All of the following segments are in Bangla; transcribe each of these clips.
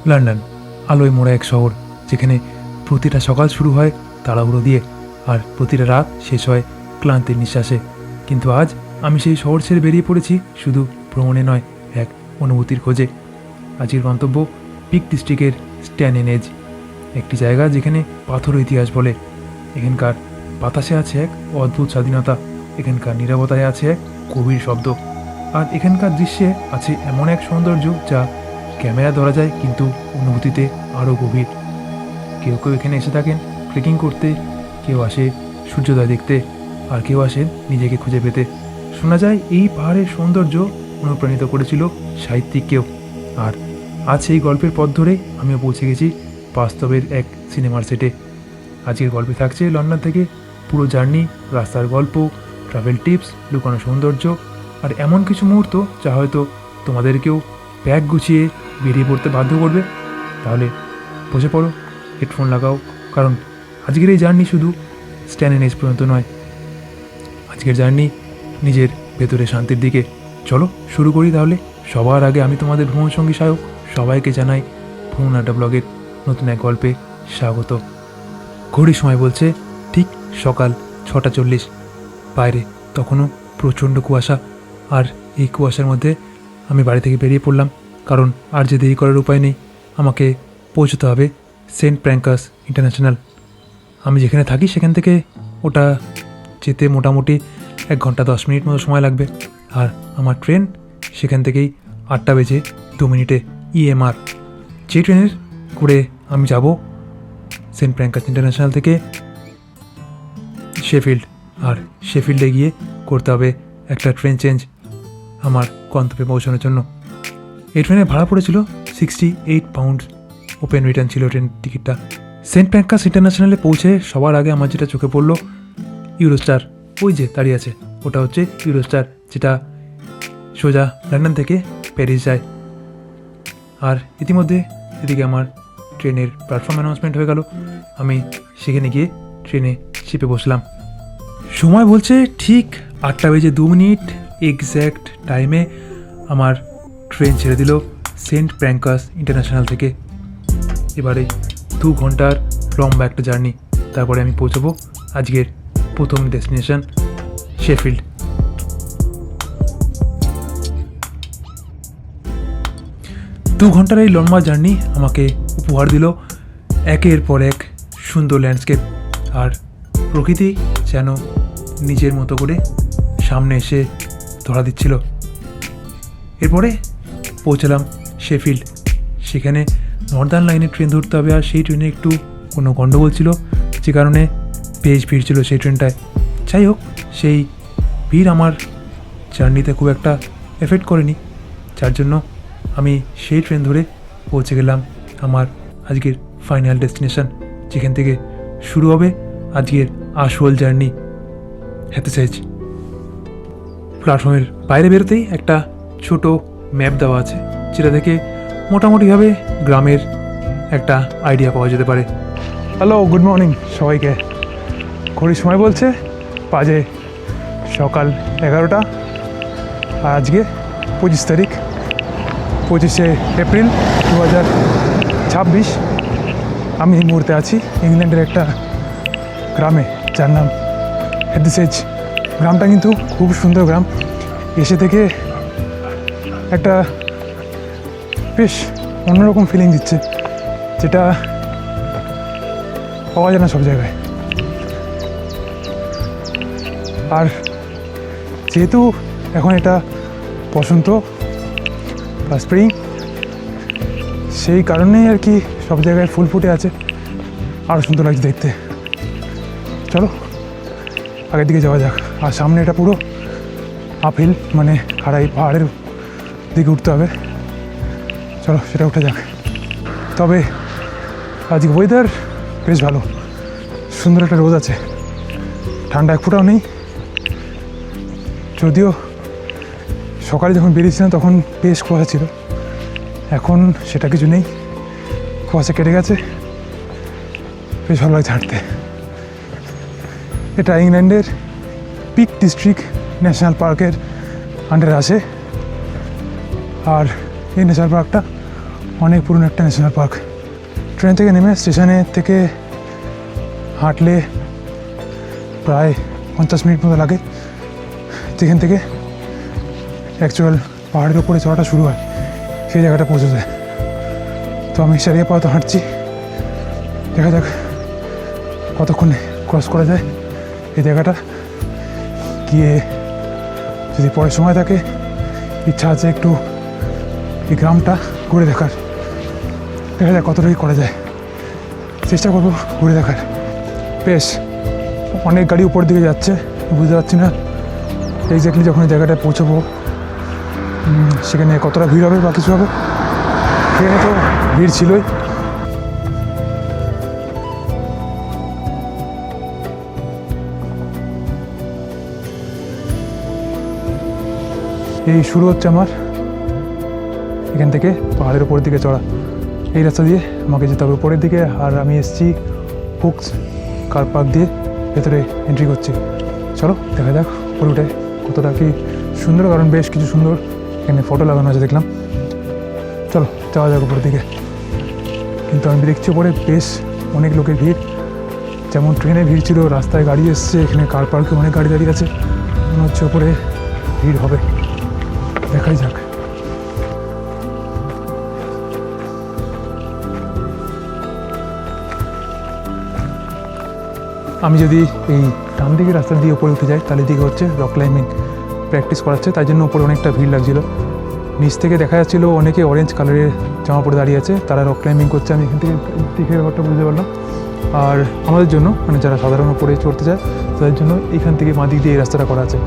লন্ডন আলোয় মোড়া এক শহর, যেখানে প্রতিটা সকাল শুরু হয় তাড়াহুড়ো দিয়ে আর প্রতিটা রাত শেষ হয় ক্লান্তির নিঃশ্বাসে। কিন্তু আজ আমি সেই শহর ছেড়ে বেরিয়ে পড়েছি শুধু ভ্রমণে নয়, এক অনুভূতির খোঁজে। আজকের গন্তব্য পিক ডিস্ট্রিক্টের স্ট্যানহেঞ্জ, একটি জায়গা যেখানে পাথর ইতিহাস বলে। এখানকার বাতাসে আছে এক অদ্ভুত স্বাধীনতা, এখানকার নীরবতায় আছে এক গভীর শব্দ, আর এখানকার দৃশ্যে আছে এমন এক সৌন্দর্য যা ক্যামেরা ধরা যায় কিন্তু অনুভূতিতে আরও গভীর। কেউ কেউ এখানে এসে থাকেন ট্রেকিং করতে, কেউ আসে সূর্যোদয় দেখতে, আর কেউ আসেন নিজেকে খুঁজে পেতে। শোনা যায় এই পাহাড়ের সৌন্দর্য অনুপ্রাণিত করেছিল সাহিত্যিককেও। আর আজ সেই গল্পের পথ ধরে আমিও পৌঁছে গেছি বাস্তবের এক সিনেমার সেটে। আজকের গল্পে থাকছে লন্ডন থেকে পুরো জার্নি, রাস্তার গল্প, ট্রাভেল টিপস, লুকানো সৌন্দর্য, আর এমন কিছু মুহূর্ত যা হয়তো তোমাদেরকেও ব্যাগ গুছিয়ে বেরিয়ে পড়তে বাধ্য করবে। তাহলে বসে পড়ো, হেডফোন লাগাও, কারণ আজকের এই জার্নি শুধু স্ট্যানহেঞ্জ পর্যন্ত নয়, আজকের জার্নি নিজের ভেতরে শান্তির দিকে। চলো শুরু করি তাহলে। সবার আগে আমি তোমাদের ভ্রমণ সঙ্গী সায়ক সবাইকে জানাই ভ্রমণ আড্ডা ব্লগের নতুন এক গল্পে স্বাগত। ঘড়ির সময় বলছে ঠিক সকাল 6:40। বাইরে তখনও প্রচণ্ড কুয়াশা, আর এই কুয়াশার মধ্যে আমি বাড়ি থেকে বেরিয়ে পড়লাম, কারণ আর যে দেরি করার উপায় নেই, আমাকে পৌঁছতে হবে সেন্ট প্র্যাঙ্কাস ইন্টারন্যাশনাল। আমি যেখানে থাকি সেখান থেকে ওটা যেতে মোটামুটি 1 ঘন্টা 10 মিনিট মতো সময় লাগবে, আর আমার ট্রেন সেখান থেকেই 8:02 EMR। যে ট্রেনের করে আমি যাব সেন্ট প্র্যাঙ্কাস ইন্টারন্যাশনাল থেকে শেফিল্ড, আর শেফিল্ডে গিয়ে করতে হবে একটা ট্রেন চেঞ্জ আমার গন্তব্যে পৌঁছানোর জন্য। এই ট্রেনের ভাড়া পড়েছিল 68 পাউন্ড, ওপেন রিটার্ন ছিল ট্রেন টিকিটটা। সেন্ট প্র্যাঙ্কাস ইন্টারন্যাশনালে পৌঁছে সবার আগে আমার যেটা চোখে পড়লো ইউরোস্টার, ওই যে দাঁড়িয়ে আছে, ওটা হচ্ছে ইউরোস্টার, যেটা সোজা লন্ডন থেকে প্যারিস যায়। আর ইতিমধ্যে এদিকে আমার ট্রেনের প্ল্যাটফর্ম অ্যানাউন্সমেন্ট হয়ে গেল। আমি সেখানে গিয়ে ট্রেনে চেপে বসলাম। সময় বলছে ঠিক 8:02 এক্স্যাক্ট টাইমে আমার ট্রেন ছেড়ে দিল সেন্ট প্র্যাঙ্কাস ইন্টারন্যাশনাল থেকে। এবারে 2 ঘন্টার লম্বা একটা জার্নি, তারপরে আমি পৌঁছবো আজকের প্রথম ডেস্টিনেশন শেফিল্ড। 2 ঘন্টার এই লম্বা জার্নি আমাকে উপহার দিল একের পর এক সুন্দর ল্যান্ডস্কেপ, আর প্রকৃতি যেন নিজের মতো করে সামনে এসে ধরা দিচ্ছিল। এরপরে পৌঁছালাম শেফিল্ড। সেখানে নর্দার্ন লাইনের ট্রেন ধরতে হবে, আর সেই ট্রেনে একটু কোনো গণ্ডগোল ছিল, যে কারণে বেশ ভিড় ছিল সেই ট্রেনটায়। যাই হোক, সেই ভিড় আমার জার্নিতে খুব একটা এফেক্ট করেনি, যার জন্য আমি সেই ট্রেন ধরে পৌঁছে গেলাম আমার আজকের ফাইনাল ডেস্টিনেশন, যেখান থেকে শুরু হবে আজকের আসল জার্নি, হেথেসেজ। প্ল্যাটফর্মের বাইরে বেরোতেই একটা ছোট ম্যাপ দেওয়া আছে, যেটা থেকে মোটামুটিভাবে গ্রামের একটা আইডিয়া পাওয়া যেতে পারে। হ্যালো, গুড মর্নিং সবাইকে। ঘড়ির সময় বলছে বাজে সকাল 11টা, আর আজকে 25 তারিখ, 25শে এপ্রিল 2026। আমি এই মুহূর্তে আছি ইংল্যান্ডের একটা গ্রামে, যার নাম হেথেসেজ। গ্রামটা কিন্তু খুব সুন্দর গ্রাম, এসে থেকে একটা বেশ অন্যরকম ফিলিং দিচ্ছে, যেটা পাওয়া যায় না সব জায়গায়। আর যেহেতু এখন এটা বসন্ত বা স্প্রিং, সেই কারণেই আর কি সব জায়গায় ফুল ফুটে আছে, আরও সুন্দর লাগছে দেখতে। চলো আগের দিকে যাওয়া যাক। আর সামনে এটা পুরো আপহিল, মানে খাড়াই পাহাড়ের দিকে উঠতে হবে। চলো সেটা উঠে যাক। তবে আজকে ওয়েদার বেশ ভালো, সুন্দর একটা রোদ আছে, ঠান্ডা এক ফোঁটাও নেই। যদিও সকালে যখন বেরিয়েছিলাম তখন বেশ কুয়াশা ছিল, এখন সেটা কিছু নেই, কুয়াশা কেটে গেছে, বেশ ভালো লাগছে হাঁটতে। এটা ইংল্যান্ডের পিক ডিস্ট্রিক্ট ন্যাশনাল পার্কের আন্ডারে আসে, আর এই ন্যাশনাল পার্কটা অনেক পুরনো একটা ন্যাশনাল পার্ক। ট্রেন থেকে নেমে স্টেশনে থেকে হাঁটলে প্রায় 50 মিনিট মতো লাগে, যেখান থেকে অ্যাকচুয়াল পাহাড়ের ওপরে চড়াটা শুরু হয়, সেই জায়গাটা পৌঁছে যায়। তো আমি সারিয়ে পাওয়া হাঁটছি, দেখা যাক কতক্ষণে ক্রস করা যায় এই জায়গাটা। গিয়ে যদি পরে সময় থাকে, ইচ্ছা আছে একটু এই গ্রামটা ঘুরে দেখার, দেখা যাক কতটাই করা যায়, চেষ্টা করবো ঘুরে দেখার। বেশ অনেক গাড়ি উপর দিকে যাচ্ছে, বুঝতে পারছি না এক্স্যাক্টলি যখন এই জায়গাটায় পৌঁছাবো সেখানে কতটা ভিড় হবে বা কিছু হবে। ট্রেনে তো ভিড় ছিলই, এই শুরু হচ্ছে আমার এখান থেকে পাহাড়ের উপরের দিকে চড়া। এই রাস্তা দিয়ে আমাকে যেতে হবে উপরের দিকে, আর আমি এসেছি হুকস কার পার্ক দিয়ে ভেতরে এন্ট্রি করছি। চলো দেখা যাক উপরে উঠে কতটা কি সুন্দর, কারণ বেশ কিছু সুন্দর এখানে ফটো লাগানো আছে দেখলাম। চলো যাওয়া যাক উপরের দিকে। কিন্তু আমি দেখছি উপরে বেশ অনেক লোকের ভিড়, যেমন ট্রেনে ভিড় ছিল, রাস্তায় গাড়ি এসছে, এখানে কার পার্কে অনেক গাড়ি দাঁড়িয়ে আছে, মনে হচ্ছে উপরে ভিড় হবে, দেখাই যাক। আমি যদি এই ডান দিকে রাস্তা দিয়ে উপরে উঠে যাই, তাহলে দিকে হচ্ছে রক ক্লাইম্বিং প্র্যাকটিস করাচ্ছে, তাই জন্য উপরে অনেকটা ভিড় লাগছিল। নিচ থেকে দেখা যাচ্ছিলো অনেকে অরেঞ্জ কালারের জামা পরে দাঁড়িয়ে আছে, তারা রক ক্লাইম্বিং করছে। আমি এখান থেকে দেখে ব্যাপারটা বুঝতে পারলাম। আর আমাদের জন্য, মানে যারা সাধারণ উপরে চড়তে যায় তাদের জন্য এইখান থেকে বাঁ দিক দিয়ে এই রাস্তাটা করা আছে।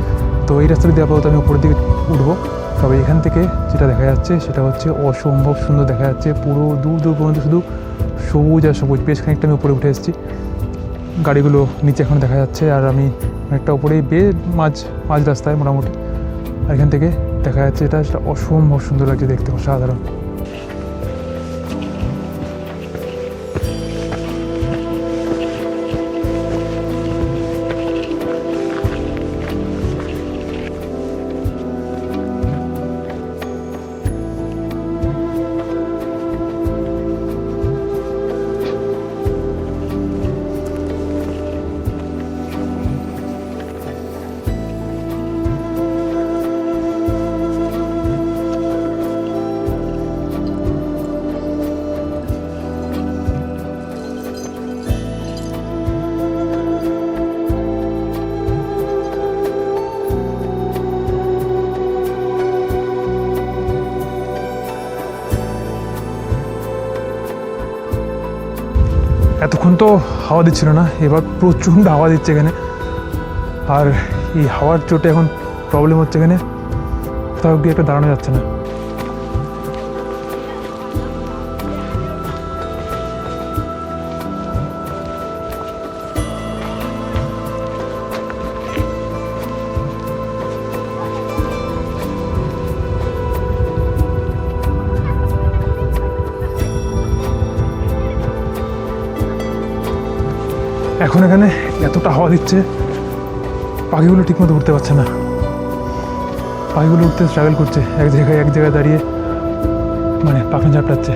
তো এই রাস্তাটা দিয়ে আপাতত আমি উপরের দিকে উঠবো। তবে এখান থেকে যেটা দেখা যাচ্ছে সেটা হচ্ছে অসম্ভব সুন্দর দেখা যাচ্ছে, পুরো দূর দূর পর্যন্ত শুধু সবুজ আর সবুজ। বেশ খানিকটা আমি উপরে উঠে এসেছি, গাড়িগুলো নিচে এখন দেখা যাচ্ছে, আর আমি অনেকটা উপরেই মাঝ রাস্তায় মোটামুটি। আর এখান থেকে দেখা যাচ্ছে এটা অসম্ভব সুন্দর লাগছে দেখতে, অসাধারণ। এতক্ষণ তো হাওয়া দিচ্ছিল না, এবার প্রচণ্ড হাওয়া দিচ্ছে এখানে। আর এই হাওয়ার চোটে এখন প্রবলেম হচ্ছে, এখানে কোথাও গিয়ে একটা দাঁড়ানো যাচ্ছে না। এখন এখানে এতটা হাওয়া দিচ্ছে, পাখিগুলো ঠিকমতো উঠতে পারছে না, পাখিগুলো উঠতে স্ট্রাগল করছে, এক জায়গায় দাঁড়িয়ে মানে পাখনা ঝাপটাচ্ছে।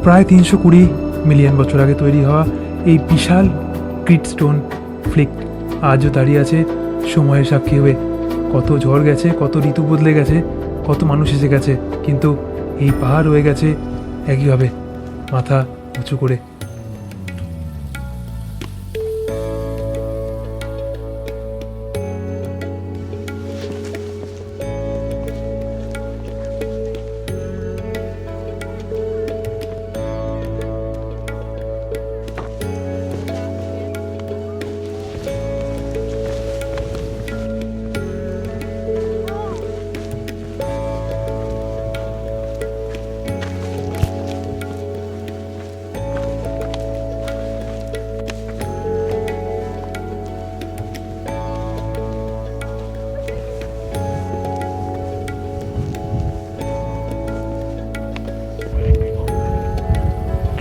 প্রায় 320 মিলিয়ন বছর আগে তৈরি হওয়া এই বিশাল গ্রিটস্টোন ফ্লিক আজও দাঁড়িয়ে আছে সময়ের সাক্ষী হয়ে। কত ঝড় গেছে, কত ঋতু বদলে গেছে, কত মানুষ এসে গেছে, কিন্তু এই পাহাড় রয়ে গেছে একইভাবে মাথা উঁচু করে।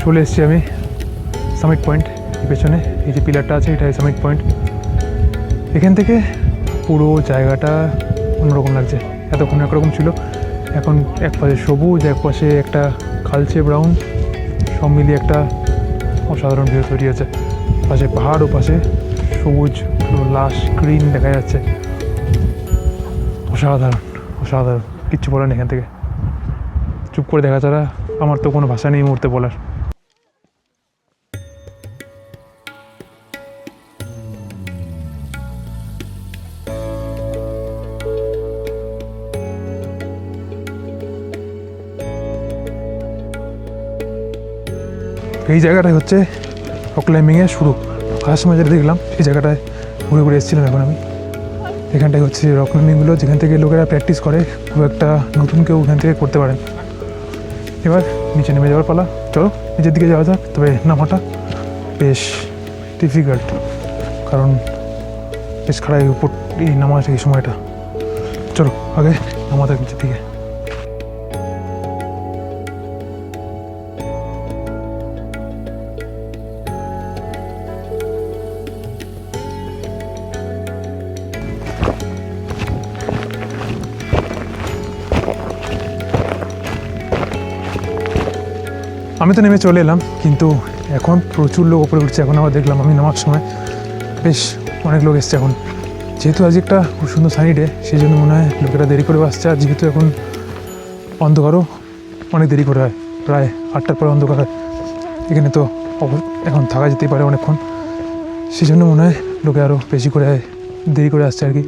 চলে এসেছি আমি সামিট পয়েন্ট। এই পেছনে এই যে পিলারটা আছে, এটাই সামিট পয়েন্ট। এখান থেকে পুরো জায়গাটা অন্যরকম লাগছে, এতক্ষণ একরকম ছিল, এখন এক পাশে সবুজ, এক পাশে একটা কালচে ব্রাউন, সব মিলিয়ে একটা অসাধারণ ভিউ তৈরি আছে। পাশে পাহাড়, ও পাশে সবুজ পুরো লাশ গ্রিন দেখা যাচ্ছে। অসাধারণ, অসাধারণ, কিচ্ছু বলার নেই এখান থেকে। চুপ করে দেখা ছাড়া আমার তো কোনো ভাষা নেই এই মুহূর্তে বলার। এই জায়গাটাই হচ্ছে রক ক্লাইম্বিংয়ের শুরু। আসার সময় যেটা দেখলাম সেই জায়গাটায় ঘুরে ঘুরে এসেছিলাম এখন আমি। এখানটায় হচ্ছে রক ক্লাইম্বিংগুলো, যেখান থেকে লোকেরা প্র্যাকটিস করে, খুব একটা নতুন কেউ এখান থেকে করতে পারেন। এবার নিচে নেমে যাওয়ার পালা। চলো নিচের দিকে যাওয়া যাক। তবে নামাটা বেশ ডিফিকাল্ট, কারণ বেশ খাড়াই উপর এই নামা এই সময়টা। চলো আগে নামা যাক নিচের দিকে। আমি তো নেমে চলে এলাম, কিন্তু এখন প্রচুর লোক ওপরে উঠছে। এখন আবার দেখলাম আমি নামার সময় বেশ অনেক লোক এসছে এখন। যেহেতু আজ একটা খুব সুন্দর সানি ডে, সেই জন্য মনে হয় লোকেরা দেরি করে আসছে। আর যেহেতু এখন অন্ধকারও অনেক দেরি করে হয়, প্রায় 8টার পরে অন্ধকার হয় এখানে, তো এখন থাকা যেতেই পারে অনেকক্ষণ। সেই জন্য মনে হয় লোকে আরও বেশি করে দেরি করে আসছে আর কি।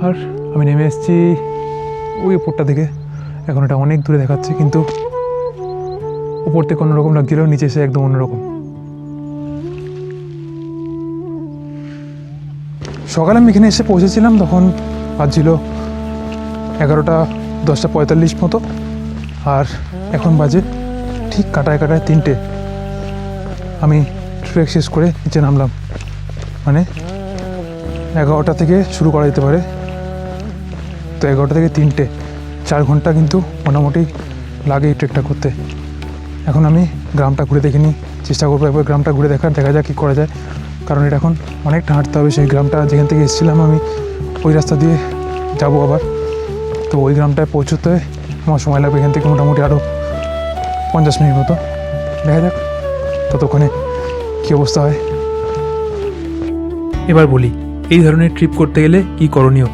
আর আমি নেমে এসেছি ওই উপরটা থেকে। এখন এটা অনেক দূরে দেখাচ্ছে, কিন্তু উপর থেকে অন্যরকম লাগছিল, নিচে এসে একদম অন্যরকম। সকালে আমি এখানে এসে পৌঁছেছিলাম, তখন বাজছিল 11টা 10:45 মতো। আর এখন বাজে ঠিক কাটায় 3টে। আমি ট্রেক শেষ করে নিচে নামলাম। মানে 11টা থেকে শুরু করা যেতে পারে, তো 11টা থেকে 3টে 4 ঘন্টা কিন্তু মোটামুটি লাগে এই ট্রেকটা করতে। এখন আমি গ্রামটা ঘুরে দেখিনি, চেষ্টা করবো একবার গ্রামটা ঘুরে দেখা যাক কী করা যায়। কারণ এটা এখন অনেকটা হাঁটতে হবে। সেই গ্রামটা যেখান থেকে এসেছিলাম আমি ওই রাস্তা দিয়ে যাব আবার, তো ওই গ্রামটায় পৌঁছতে আমার সময় লাগবে এখান থেকে মোটামুটি আরও 50 মিনিট মতো। দেখা যাক ততক্ষণে কী অবস্থা হয়। এবার বলি, এই ধরনের ট্রিপ করতে গেলে কি করণীয়।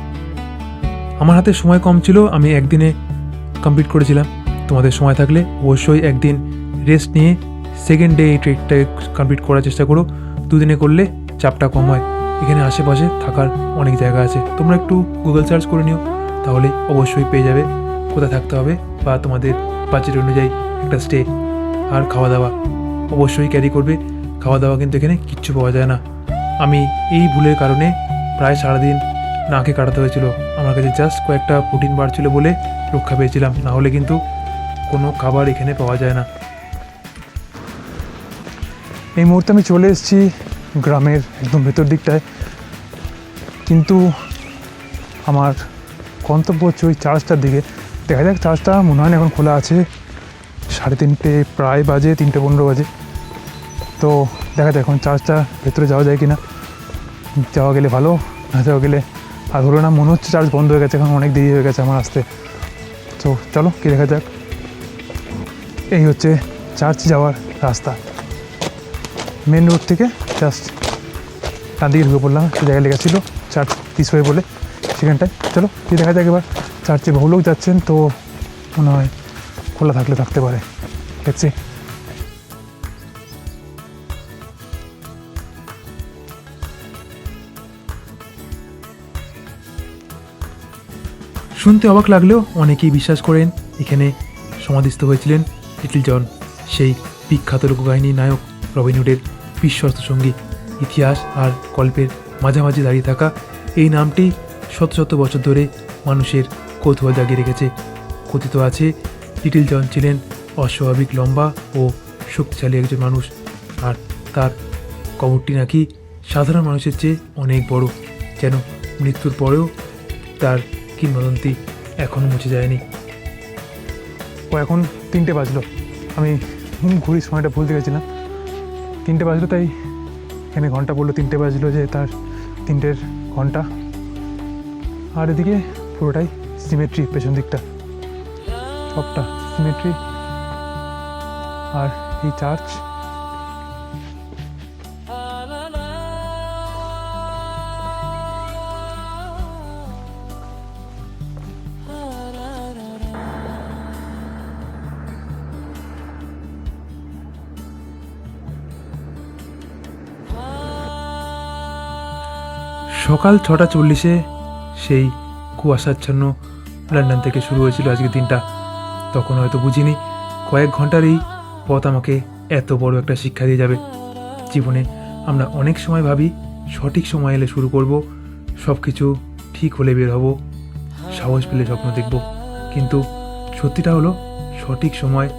আমার হাতে সময় কম ছিল, আমি একদিনে কমপ্লিট করেছিলাম। তোমাদের সময় থাকলে অবশ্যই একদিন রেস্ট নিয়ে সেকেন্ড ডে এই ট্রেকটা কমপ্লিট করার চেষ্টা করো। দুদিনে করলে চাপটা কম হয়। এখানে আশেপাশে থাকার অনেক জায়গা আছে, তোমরা একটু গুগল সার্চ করে নিও, তাহলে অবশ্যই পেয়ে যাবে কোথায় থাকতে হবে বা তোমাদের বাজেট অনুযায়ী একটা স্টে। আর খাওয়া দাওয়া অবশ্যই ক্যারি করবে। খাওয়া দাওয়া কিন্তু এখানে কিচ্ছু পাওয়া যায় না। আমি এই ভুলের কারণে প্রায় সারাদিন না খেয়ে কাটাতে হয়েছিল। আমার কাছে জাস্ট কয়েকটা প্রোটিন বার ছিল বলে রক্ষা পেয়েছিলাম, না হলে কিন্তু কোনো খাবার এখানে পাওয়া যায় না। এই মুহূর্তে আমি চলে এসেছি গ্রামের একদম ভেতর দিকটায়, কিন্তু আমার গন্তব্য হচ্ছে ওই চার্চটার দিকে। দেখা যাক, চার্চটা মনে হয় না এখন খোলা আছে। 3:30 প্রায় বাজে, 3:15 বাজে। তো দেখা যাক এখন চার্চটা ভেতরে যাওয়া যায় কি না। যাওয়া গেলে ভালো, না যাওয়া গেলে আর হলো না। মনে হচ্ছে চার্চ বন্ধ হয়ে গেছে, এখন অনেক দেরি হয়ে গেছে আমার আসতে। তো চলো কি দেখা যাক। এই হচ্ছে চার্চ যাওয়ার রাস্তা। মেন রোড থেকে জাস্ট ডান দিকে ঢুকে পড়লাম। সে জায়গায় লেখা ছিল চার্চ পিস হয়ে বলে, সেখানটায়। চলো কি দেখা যাক এবার। চার্চে বহু লোক যাচ্ছেন, তো মনে হয় খোলা থাকলে থাকতে পারে। দেখছি। শুনতে অবাক লাগলেও অনেকেই বিশ্বাস করেন এখানে সমাধিস্থ হয়েছিলেন লিটল জন, সেই বিখ্যাত লোককাহিনী নায়ক রবিন হুডের বিশ্বস্ত সঙ্গী। ইতিহাস আর গল্পের মাঝামাঝি দাঁড়িয়ে থাকা এই নামটি শত শত বছর ধরে মানুষের কৌতূহল জাগিয়ে রেখেছে। কথিত আছে লিটল জন ছিলেন অস্বাভাবিক লম্বা ও শক্তিশালী একজন মানুষ, আর তার কবরটি নাকি সাধারণ মানুষের চেয়ে অনেক বড়, যেন মৃত্যুর পরেও তার কিংবদন্তি এখনও মুছে যায়নি। ও এখন 3টে বাজলো। আমি ঘড়ির সময়টা ভুলতে গেছিলাম। 3টে বাজলো, তাই এখানে ঘন্টা পড়লো 3টে বাজলো, যে তার 3টের ঘন্টা। আর এদিকে পুরোটাই সিমেট্রি পেছন দিকটা। সবটা সিমেট্রি আর এই চার্চ। সকাল 6:40 সেই কুয়াশাচ্ছন্ন লন্ডন থেকে শুরু হয়েছিল আজকের দিনটা। তখন হয়তো বুঝিনি কয়েক ঘন্টার এই পথ আমাকে এত বড় একটা শিক্ষা দিয়ে যাবে। জীবনে আমরা অনেক সময় ভাবি সঠিক সময় এলে শুরু করব, সব কিছু ঠিক হলে বের হব, সাহস পেলে স্বপ্ন দেখব। কিন্তু সত্যিটা হলো সঠিক সময়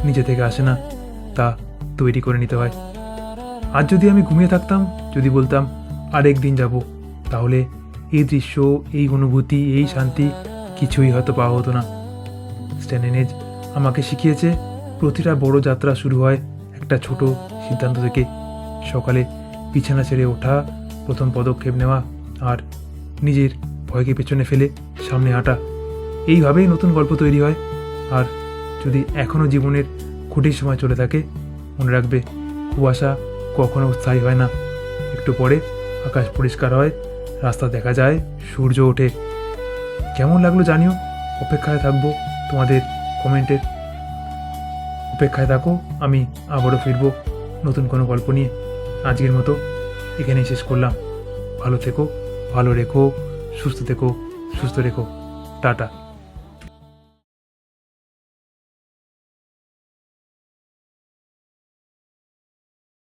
নিজে থেকে আসে না, তা তৈরি করে নিতে হয়। আজ যদি আমি ঘুমিয়ে থাকতাম, যদি বলতাম আরেক দিন যাব, তাহলে এই দৃশ্য, এই অনুভূতি, এই শান্তি কিছুই হয়তো পাওয়া হতো না। স্ট্যানহেঞ্জ আমাকে শিখিয়েছে প্রতিটা বড় যাত্রা শুরু হয় একটা ছোট সিদ্ধান্ত থেকে। সকালে বিছানা ছেড়ে ওঠা, প্রথম পদক্ষেপ নেওয়া আর নিজের ভয়কে পেছনে ফেলে সামনে হাঁটা, এইভাবেই নতুন গল্প তৈরি হয়। আর যদি এখনও জীবনের কঠিন সময় চলে থাকে, মনে রাখবে কুয়াশা কখনো স্থায়ী হয় না। একটু পরে আকাশ পরিষ্কার হয়, রাস্তা দেখা যায়, সূর্য ওঠে। কেমন লাগলো জানিও। অপেক্ষায় থাকবো তোমাদের কমেন্টের। অপেক্ষায় থাকো, আমি আবারও ফিরবো নতুন কোনো গল্প নিয়ে। আজকের মতো এখানেই শেষ করলাম। ভালো থেকো, ভালো রেখো, সুস্থ থেকো, সুস্থ রেখো। টাটা।